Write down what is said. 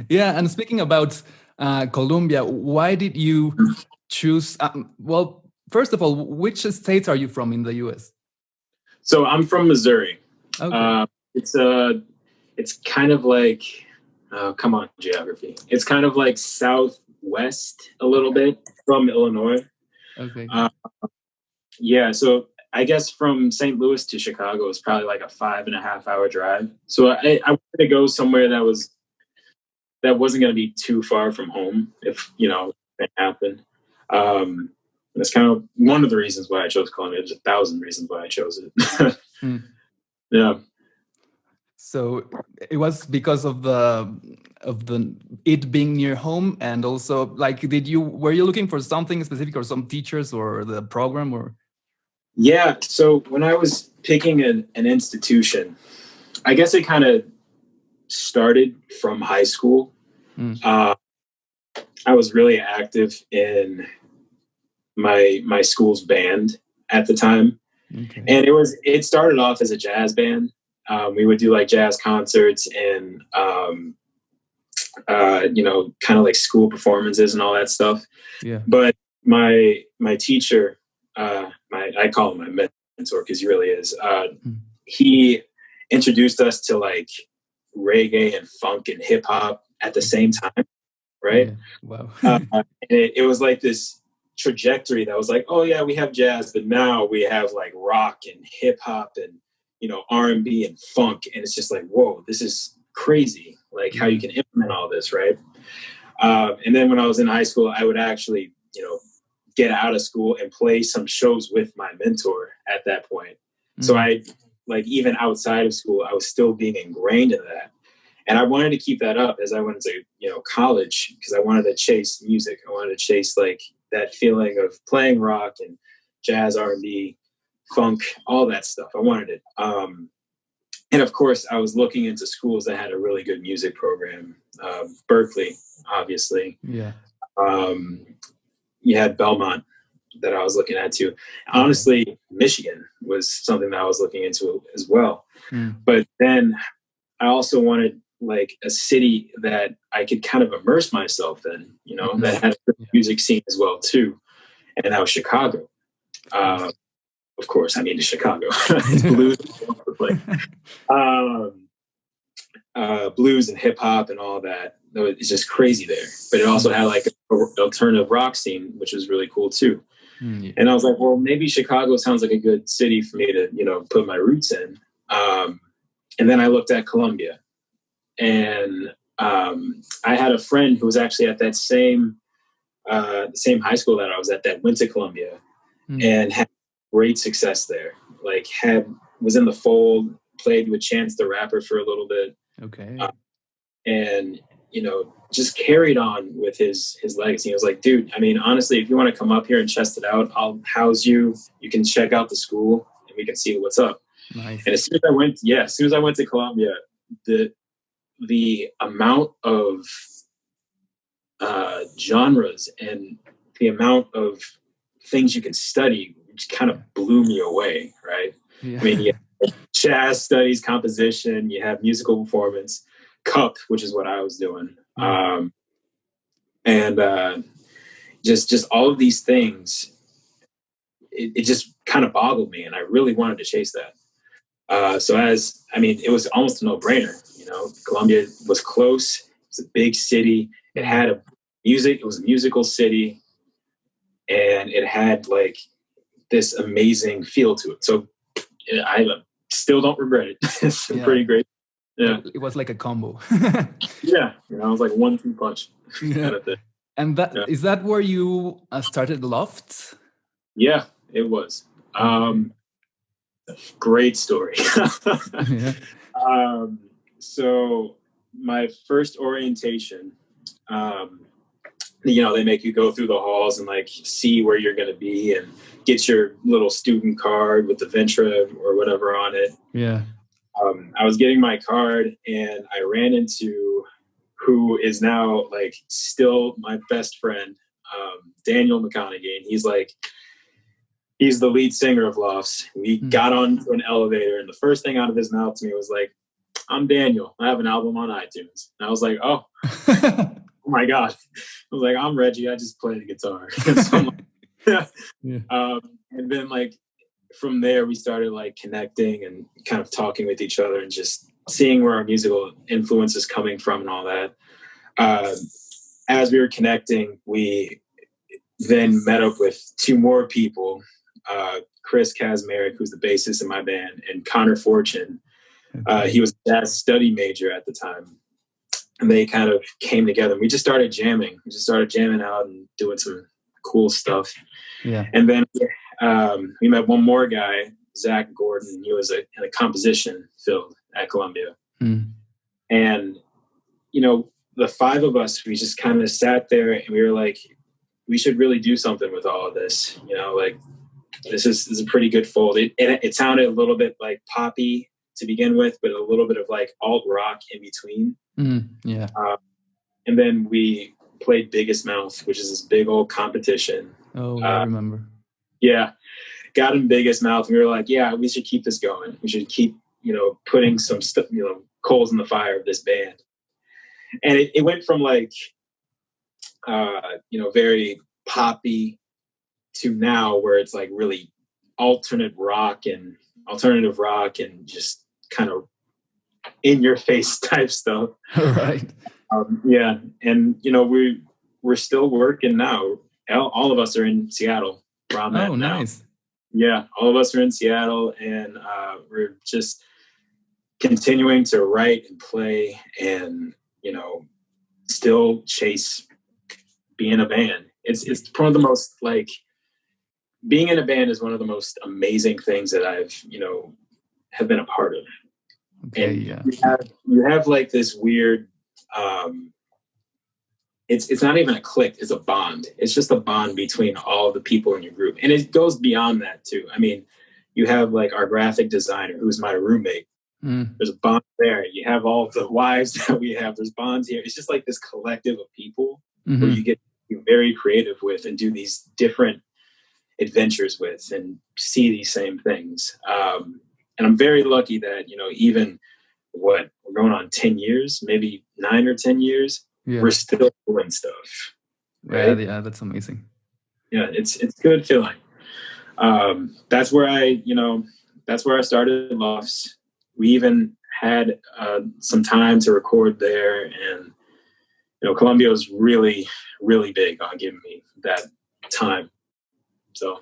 Yeah, and speaking about Colombia, why did you choose? Well, first of all, which states are you from in the U.S.? So I'm from Missouri. Okay. It's kind of like, come on, geography. It's kind of like southwest a little bit from Illinois. Okay. Yeah, so I guess from St. Louis to Chicago is probably like a 5.5 hour drive. So I wanted to go somewhere that wasn't going to be too far from home, if that happened. That's kind of one of the reasons why I chose Colombia. There's 1,000 reasons why I chose it. Yeah. So it was because of the it being near home, and also like, were you looking for something specific, or some teachers, or the program, or? Yeah. So when I was picking an institution, I guess it kind of started from high school. I was really active in my school's band at the time. Okay. And it started off as a jazz band. We would do like jazz concerts and, kind of like school performances and all that stuff. Yeah. But my teacher, I call him my mentor because he really is. He introduced us to like reggae and funk and hip hop at the same time, right? Yeah. Wow. And it was like this trajectory that was like, oh yeah, we have jazz, but now we have like rock and hip hop and R&B and funk, and it's just like, whoa, this is crazy, like how you can implement all this, right? And then when I was in high school, I would actually get out of school and play some shows with my mentor at that point. So I, like, even outside of school, I was still being ingrained in that. And I wanted to keep that up as I went to, college, because I wanted to chase music. I wanted to chase like that feeling of playing rock and jazz, R&B, funk, all that stuff. I wanted it. And of course, I was looking into schools that had a really good music program. Berkeley, obviously. Yeah. You had Belmont that I was looking at too. Honestly, Michigan was something that I was looking into as well. But then I also wanted like a city that I could kind of immerse myself in, that had a music scene as well too. And that was Chicago. Of course, I mean, Chicago. It's blues all over the place. Blues and hip hop and all that. It's just crazy there. But it also had like an alternative rock scene, which was really cool too. And I was like, well, maybe Chicago sounds like a good city for me to, put my roots in. And then I looked at Columbia, and I had a friend who was actually at that the same high school that I was at, that went to Columbia and had great success there. Like was in the fold, played with Chance the Rapper for a little bit. Okay. And, just carried on with his legacy. He was like, dude, I mean, honestly, if you want to come up here and test it out, I'll house you. You can check out the school and we can see what's up. Nice. And as soon as I went to Columbia, the amount of genres and the amount of things you can study just kind of blew me away, right? Yeah. I mean, you have jazz studies, composition, you have musical performance, cup, which is what I was doing. And just all of these things, it just kind of boggled me, and I really wanted to chase that. It was almost a no-brainer. Columbia was close. It's a big city. It had it was a musical city, and it had like this amazing feel to it. So I still don't regret it. It's pretty great. Yeah. It was like a combo. Yeah. It was like 1-2 punch. Kind of thing. And is that where you started Lofts? Yeah, it was. Great story. So my first orientation, they make you go through the halls and like see where you're going to be and get your little student card with the Ventra or whatever on it. Yeah. I was getting my card, and I ran into who is now like still my best friend, Daniel McConaughey. And he's the lead singer of Lofts. We got onto an elevator, and the first thing out of his mouth to me was like, I'm Daniel. I have an album on iTunes. And I was like, oh, oh my God. I was like, I'm Regi. I just play the guitar. So I'm like, yeah. And then like from there, we started like connecting and kind of talking with each other and just seeing where our musical influence is coming from and all that. As we were connecting, we then met up with two more people, Chris Kazmarek, who's the bassist in my band, and Connor Fortune. He was a jazz study major at the time. And they kind of came together. We just started jamming. We just started jamming out and doing some cool stuff. Yeah. And then we met one more guy, Zach Gordon. He was in a composition field at Columbia. And, you know, the five of us, we just kind of sat there and we were like, we should really do something with all of this. You know, like this is a pretty good fold. It sounded a little bit like poppy to begin with, but a little bit of like alt rock in between. Yeah. And then we played Biggest Mouth, which is this big old competition. Oh, I remember. Yeah. Got him Biggest Mouth. And we were like, yeah, we should keep this going. We should keep, you know, putting some stuff, you know, coals in the fire of this band. And it went from like, you know, very poppy to now where it's like really alternative rock and just kind of in your face type stuff. Right. Yeah. And, you know, we're still working now. All of us are in Seattle. Where I'm at now. Nice. Yeah. All of us are in Seattle and we're just continuing to write and play and, you know, still chase being a band. It's one of the most like being in a band is one of the most amazing things that I've, you know, have been a part of. Okay, and yeah. you have like this weird, it's not even a clique, it's a bond. It's just a bond between all the people in your group. And it goes beyond that too. I mean, you have like our graphic designer, who's my roommate. There's a bond there. You have all the wives that we have. There's bonds here. It's just like this collective of people where you get very creative with and do these different adventures with and see these same things. And I'm very lucky that, you know, even we're going on 10 years, maybe 9 or 10 years, we're still doing stuff. Right? Yeah, that's amazing. Yeah, it's good feeling. That's where I started Lofts. We even had some time to record there, and you know, Columbia was really, really big on giving me that time. So